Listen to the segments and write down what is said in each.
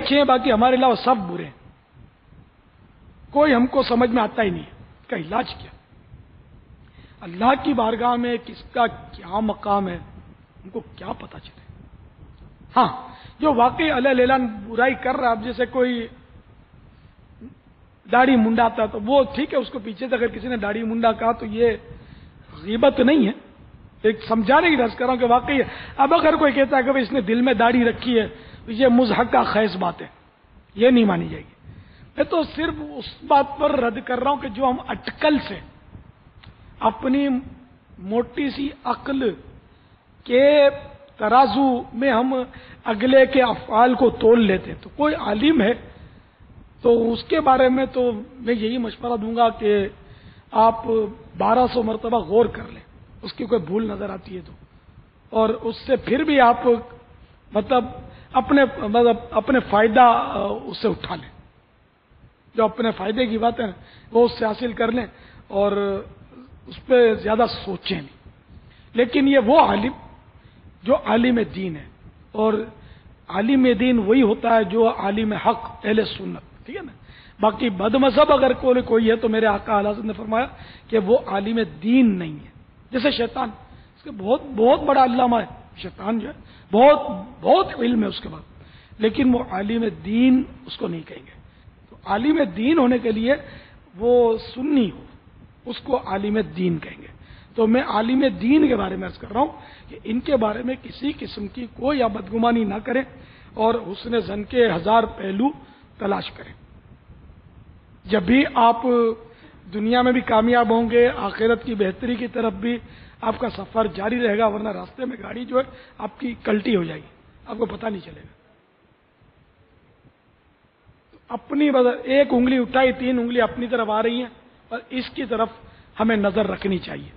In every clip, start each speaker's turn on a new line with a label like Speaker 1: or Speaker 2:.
Speaker 1: अच्छे हैं, बाकी हमारे अलावा सब बुरे हैं, कोई हमको समझ में आता ही नहीं है, इसका इलाज क्या? अल्लाह की बारगाह में किसका क्या मकाम है, हमको क्या पता चले? हाँ, जो वाकई अलग बुराई कर रहा है, अब जैसे कोई दाढ़ी मुंडाता तो वो ठीक है, उसको पीछे से अगर किसी ने दाढ़ी मुंडा कहा तो ये गीबत नहीं है, एक समझाने की रस कर रहा हूं कि वाकई है। अब अगर कोई कहता है कि भाई इसने दिल में दाढ़ी रखी है तो ये मुज़हका खैस बात है, ये नहीं मानी जाएगी। मैं तो सिर्फ उस बात पर रद्द कर रहा हूं कि जो हम अटकल से अपनी मोटी सी अक्ल के तराजू में हम अगले के अफ़आल को तोल लेते हैं। तो कोई आलिम है तो उसके बारे में तो मैं यही मशवरा दूंगा कि आप 1200 मरतबा गौर कर लें, उसकी कोई भूल नजर आती है तो, और उससे फिर भी आप अपने फायदा उससे उठा लें, जो अपने फायदे की बात है वो उससे हासिल कर लें और उस पर ज्यादा सोचें नहीं। लेकिन ये वो आलिम जो आलिम दीन है, और आलिम दीन वही होता है जो आलिम हक अहले सुन्नत, ठीक है ना। बाकी बदमज़हब अगर कोई है तो मेरे आका आला ने फरमाया कि वो आलिम दीन नहीं है। जैसे शैतान, इसके बहुत बड़ा अल्लामा है शैतान, जो है बहुत इल्म है उसके बाद, लेकिन वो आलिम दीन उसको नहीं कहेंगे। तो आलिम दीन होने के लिए वो सुन्नी हो, उसको आलिम दीन कहेंगे। तो मैं आलिम दीन के बारे में अर्ज कर रहा हूं कि इनके बारे में किसी किस्म की कोई या बदगुमानी ना करें और हुस्न ज़न के 1000 पहलू तलाश करें। जब भी आप दुनिया में भी कामयाब होंगे, आखिरत की बेहतरी की तरफ भी आपका सफर जारी रहेगा, वरना रास्ते में गाड़ी जो है आपकी कल्टी हो जाएगी, आपको पता नहीं चलेगा। अपनी एक उंगली उठाई, 3 उंगली अपनी तरफ आ रही हैं, और इसकी तरफ हमें नजर रखनी चाहिए।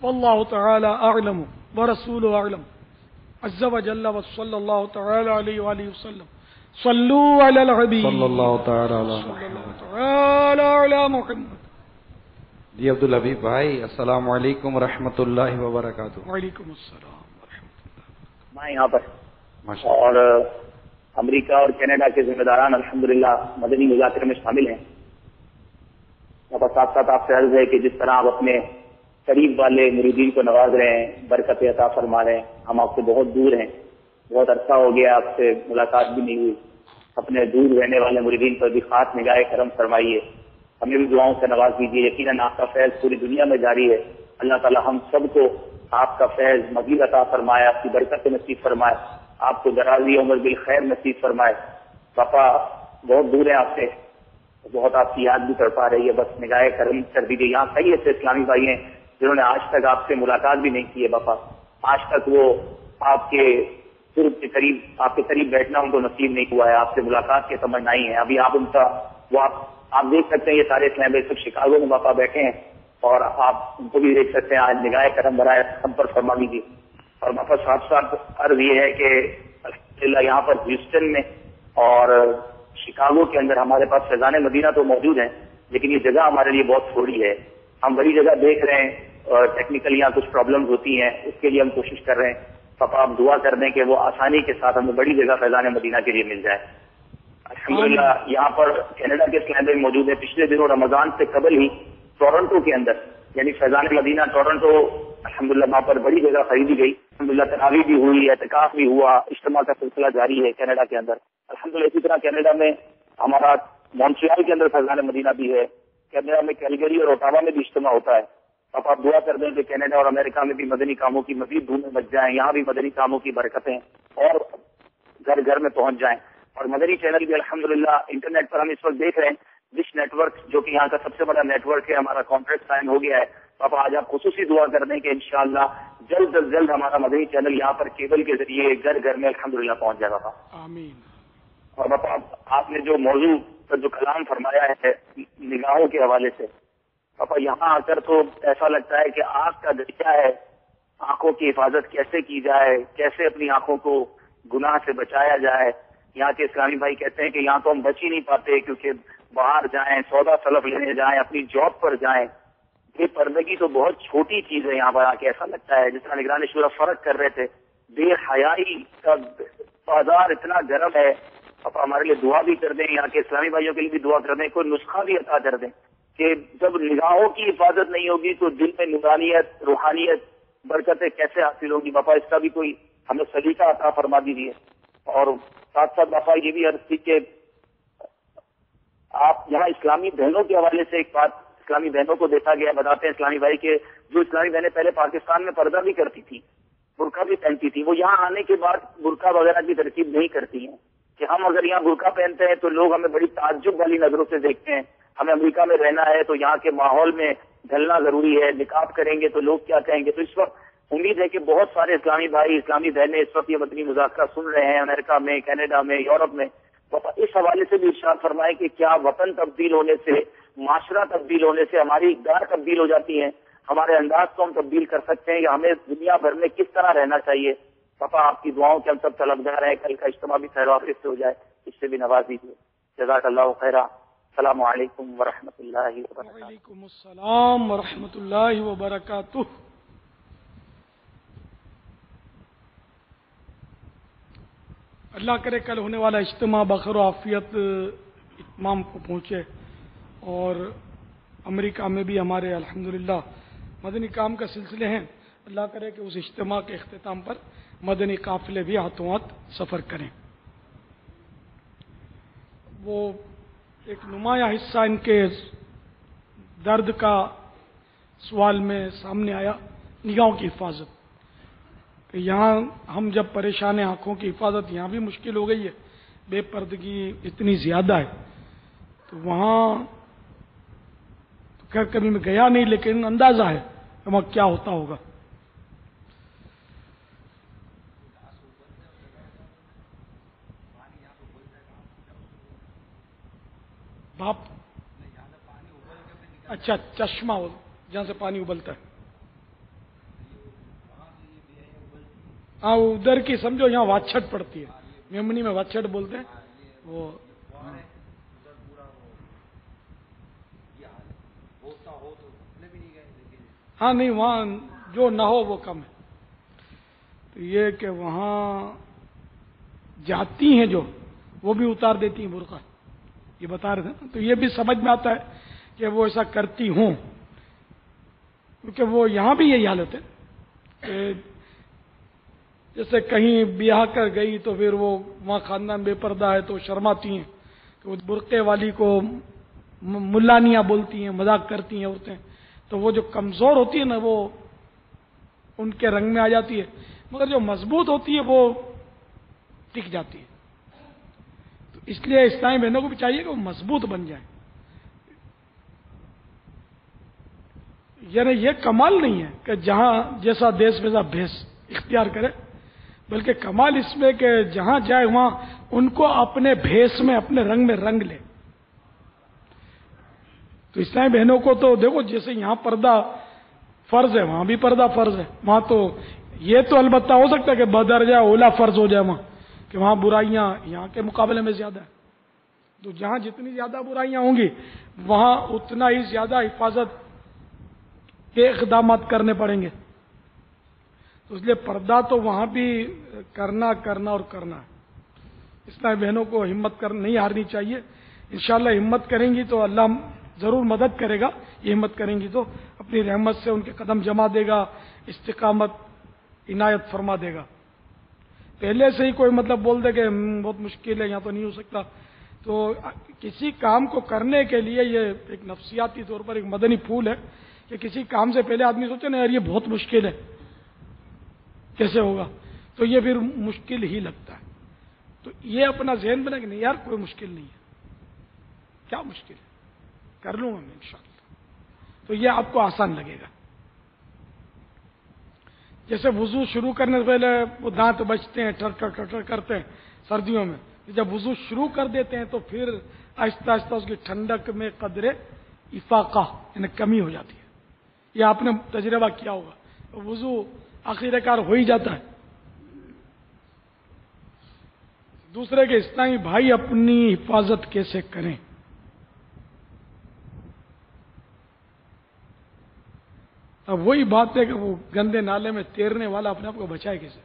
Speaker 1: वल्लाहु तआला अअलम व रसूलुहु अअलम अज़्ज़ा व जल्ला व सल्लल्लाहु तआला अलैहि व आलिहि वसल्लम। सल्लू अलल हबीब
Speaker 2: सल्लल्लाहु तआला
Speaker 1: अला मुहम्मद।
Speaker 2: जी अब्दुल हबीब भाई, अस्सलाम वालेकुम व रहमतुल्लाहि व बरकातुहू।
Speaker 1: वालेकुम अस्सलाम व रहमतुल्लाह।
Speaker 3: मैं यहाँ पर और अमेरिका और कनाडा के जिम्मेदारान अल्हम्दुलिल्लाह मदनी मुज़ाकिर में शामिल हैं। साथ साथ आपसे अर्ज है कि जिस तरह आप अपने करीब वाले मुरीदीन को नवाज रहे हैं, बरकत अता फरमा रहे हैं, हम आपसे बहुत दूर हैं, बहुत अरसा हो गया आपसे मुलाकात भी नहीं हुई। अपने दूर रहने वाले मुरीदीन पर भी खास निगाह करम फरमाइए, हमें भी दुआओं से नवाज दीजिए। यकीनन आपका फैज पूरी दुनिया में जारी है। अल्लाह ताला हम सबको आपका फैज मज़ीद अता फरमाए, आपकी बरकत नसीब फरमाए, आपको दराज़ी उम्र बिल खैर नसीब फरमाए। पापा बहुत दूर है आपसे, बहुत आपकी याद भी कर पा रही है, बस निगाह करम कर दीजिए। यहाँ कई ऐसे इस्लामी भाई हैं जिन्होंने आज तक आपसे मुलाकात भी नहीं की है बापा, आज तक वो आपके कुर्ब के करीब, आपके करीब बैठना उनको नसीब नहीं हुआ है, आपसे मुलाकात की तमन्ना नहीं है। अभी आप उनका वो आप देख सकते हैं, ये सारे इस्लामी भाई सब शिकागो में बापा बैठे हैं, और आप उनको भी देख सकते हैं। आज निगाह करम बनाए हम पर फरमा लीजिए। और बापा साथ साथ अर्ज ये है कि अल्हम्दुलिल्लाह यहाँ पर ह्यूस्टन में और शिकागो के अंदर हमारे पास फैजान मदीना तो मौजूद है, लेकिन ये जगह हमारे लिए बहुत थोड़ी है। हम बड़ी जगह देख रहे हैं और टेक्निकल यहाँ कुछ प्रॉब्लम्स होती हैं, उसके लिए हम कोशिश कर रहे हैं। पापा आप दुआ कर दें कि वो आसानी के साथ हमें बड़ी जगह फैजान मदीना के लिए मिल जाए। अल्हम्दुलिल्लाह यहाँ पर कनाडा के इस्लामी भाई मौजूद है। पिछले दिनों रमजान से कबल ही टोरंटो के अंदर, यानी फैजान मदीना टोरंटो, अल्हम्दुलिल्लाह वहाँ पर बड़ी जगह खरीदी गई। अल्हम्दुलिल्लाह तरावी भी हुई, एतकाफ भी हुआ, इज्तिमा का सिलसिला जारी है कनाडा के अंदर। अल्हम्दुलिल्लाह इसी तरह कनाडा में हमारा मॉन्ट्रियल के अंदर फैजान मदीना भी है, कनाडा में कैलगरी और ओटावा में भी इज्तिमा होता है। अब आप दुआ कर दें कि कनाडा और अमेरिका में भी मदनी कामों की मजीद धूमें मच जाएं, यहाँ भी मदनी कामों की बरकतें और घर घर में पहुंच जाएं। और मदनी चैनल भी अल्हम्दुलिल्लाह इंटरनेट पर हम इस वक्त देख रहे हैं, डिश नेटवर्क जो कि यहाँ का सबसे बड़ा नेटवर्क है, हमारा कॉन्ट्रैक्ट साइन हो गया है। पापा आज आप खुसूसी दुआ कर दें कि इंशाअल्लाह जल्द अज जल्द हमारा मदनी चैनल यहाँ पर केबल के जरिए घर घर में अल्हम्दुलिल्लाह पहुंच जाएगा पापा।
Speaker 1: आमीन।
Speaker 3: और पापा आपने जो मौजू पर जो कलाम फरमाया है निगाहों के हवाले से, पापा यहाँ आकर तो ऐसा लगता है कि आँख का दरिया है, आंखों की हिफाजत कैसे की जाए, कैसे अपनी आंखों को गुनाह से बचाया जाए। यहाँ के इस्लामी भाई कहते हैं कि यहाँ तो हम बच ही नहीं पाते, क्योंकि बाहर जाएं, सौदा तलब लेने जाएं, अपनी जॉब पर जाएं, بے پردگی تو بہت چھوٹی چیز ہے. یہاں پر آ کے ایسا لگتا ہے جس طرح نگران شورا فرق کر رہے تھے, بے حیائی کا بازار اتنا گرم ہے. آپ ہمارے لیے دعا بھی کر دیں, یہاں کے اسلامی بھائیوں کے لیے بھی دعا کر دیں, کوئی نسخہ بھی عطا کر دیں کہ جب نگاہوں کی حفاظت نہیں ہوگی تو دل میں نورانیت, روحانیت, برکتیں کیسے حاصل ہوگی. باپا اس کا بھی کوئی ہمیں سلیقہ عطا فرما دیجیے. اور ساتھ ساتھ باپا یہ بھی عرض کی کہ آپ یہاں اسلامی بہنوں کے حوالے سے ایک بات, اسلامی بہنوں کو دیکھا گیا, بتاتے ہیں اسلامی بھائی کہ جو اسلامی بہنیں پہلے پاکستان میں پردہ بھی کرتی تھی, برقع بھی پہنتی تھی, وہ یہاں آنے کے بعد برقع وغیرہ کی ترکیب نہیں کرتی ہیں کہ ہم اگر یہاں برقع پہنتے ہیں تو لوگ ہمیں بڑی تعجب والی نظروں سے دیکھتے ہیں. ہمیں امریکہ میں رہنا ہے تو یہاں کے ماحول میں ڈھلنا ضروری ہے, نقاب کریں گے تو لوگ کیا کہیں گے. تو اس وقت امید ہے کہ بہت سارے اسلامی بھائی, اسلامی بہنیں اس وقت یہ مدنی مذاکرہ سن رہے ہیں امریکہ میں, کینیڈا میں, یورپ میں. اس حوالے سے بھی ارشاد فرمائے کہ کیا وطن تبدیل ہونے سے, معاشرہ تبدیل ہونے سے ہماری اقدار تبدیل ہو جاتی ہیں, ہمارے انداز کو ہم تبدیل کر سکتے ہیں, یا ہمیں دنیا بھر میں کس طرح رہنا چاہیے. پاپا آپ کی دعاؤں کے ہم سب طلبگار ہیں, کل کا اجتماع بھی خیر و عافیت سے ہو جائے, اس سے بھی نواز دیجیے. جزاک اللہ خیرہ. السلام علیکم ورحمۃ اللہ وبرکاتہ.
Speaker 1: وعلیکم السلام ورحمۃ اللہ وبرکاتہ. اللہ کرے کل ہونے والا اجتماع بخیر و عافیت اتمام کو پہنچے, اور امریکہ میں بھی ہمارے الحمدللہ مدنی کام کا سلسلے ہیں. اللہ کرے کہ اس اجتماع کے اختتام پر مدنی قافلے بھی ہاتھوں ہاتھ سفر کریں. وہ ایک نمایاں حصہ ان کے درد کا سوال میں سامنے آیا, نگاہوں کی حفاظت. کہ یہاں ہم جب پریشان ہیں, آنکھوں کی حفاظت یہاں بھی مشکل ہو گئی ہے, بے پردگی اتنی زیادہ ہے. تو وہاں خیر کبھی میں گیا نہیں, لیکن اندازہ ہے کہ وہاں کیا ہوتا ہوگا. باپ اچھا چشمہ ہو جہاں سے پانی ابلتا ہے, ہاں ادھر کی سمجھو, یہاں واچھٹ پڑتی ہے, میمنی میں واچھٹ بولتے ہیں وہ. ہاں نہیں, وہاں جو نہ ہو وہ کم ہے. تو یہ کہ وہاں جاتی ہیں جو, وہ بھی اتار دیتی ہیں برقع, یہ بتا رہے تھے. تو یہ بھی سمجھ میں آتا ہے کہ وہ ایسا کرتی ہوں, کیونکہ وہ یہاں بھی یہی حالت ہے کہ جیسے کہیں بیاہ کر گئی تو پھر وہ وہاں خاندان بے پردہ ہے تو شرماتی ہیں کہ وہ برقعے والی کو ملانیاں بولتی ہیں, مذاق کرتی ہیں عورتیں. تو وہ جو کمزور ہوتی ہے نا وہ ان کے رنگ میں آ جاتی ہے, مگر جو مضبوط ہوتی ہے وہ ٹک جاتی ہے. تو اس لیے اسلامی بہنوں کو بھی چاہیے کہ وہ مضبوط بن جائیں. یعنی یہ کمال نہیں ہے کہ جہاں جیسا دیس ویسا بھیس اختیار کرے, بلکہ کمال اس میں کہ جہاں جائے وہاں ان کو اپنے بھیس میں, اپنے رنگ میں رنگ لے. تو اسلامی بہنوں کو تو دیکھو, جیسے یہاں پردہ فرض ہے وہاں بھی پردہ فرض ہے. وہاں تو یہ تو البتہ ہو سکتا ہے کہ بدرجہ اولا فرض ہو جائے وہاں, کہ وہاں برائیاں یہاں کے مقابلے میں زیادہ ہیں. تو جہاں جتنی زیادہ برائیاں ہوں گی وہاں اتنا ہی زیادہ حفاظت کے اقدامات کرنے پڑیں گے. تو اس لیے پردہ تو وہاں بھی کرنا اور کرنا ہے. اسلامی بہنوں کو ہمت نہیں ہارنی چاہیے. انشاءاللہ ہمت کریں گی تو اللہ ضرور مدد کرے گا. یہ ہمت کریں گی تو اپنی رحمت سے ان کے قدم جما دے گا, استقامت عنایت فرما دے گا. پہلے سے ہی کوئی مطلب بول دے کہ بہت مشکل ہے, یہاں تو نہیں ہو سکتا, تو کسی کام کو کرنے کے لیے یہ ایک نفسیاتی طور پر ایک مدنی پھول ہے کہ کسی کام سے پہلے آدمی سوچے نا یار یہ بہت مشکل ہے, کیسے ہوگا, تو یہ پھر مشکل ہی لگتا ہے. تو یہ اپنا ذہن بنا کہ نہیں یار کوئی مشکل نہیں ہے, کیا مشکل ہے, کر لوں گا میں انشاءاللہ. تو یہ آپ کو آسان لگے گا. جیسے وضو شروع کرنے سے پہلے وہ دانت بچتے ہیں, ٹر ٹر ٹر ٹر کرتے ہیں سردیوں میں, جب وضو شروع کر دیتے ہیں تو پھر آہستہ آہستہ اس کی ٹھنڈک میں قدر افاقہ یعنی کمی ہو جاتی ہے. یہ آپ نے تجربہ کیا ہوگا, وضو آخر کار ہو ہی جاتا ہے. دوسرے کے اسلامی بھائی اپنی حفاظت کیسے کریں, اب وہی بات ہے کہ وہ گندے نالے میں تیرنے والا اپنے آپ کو بچائے کیسے؟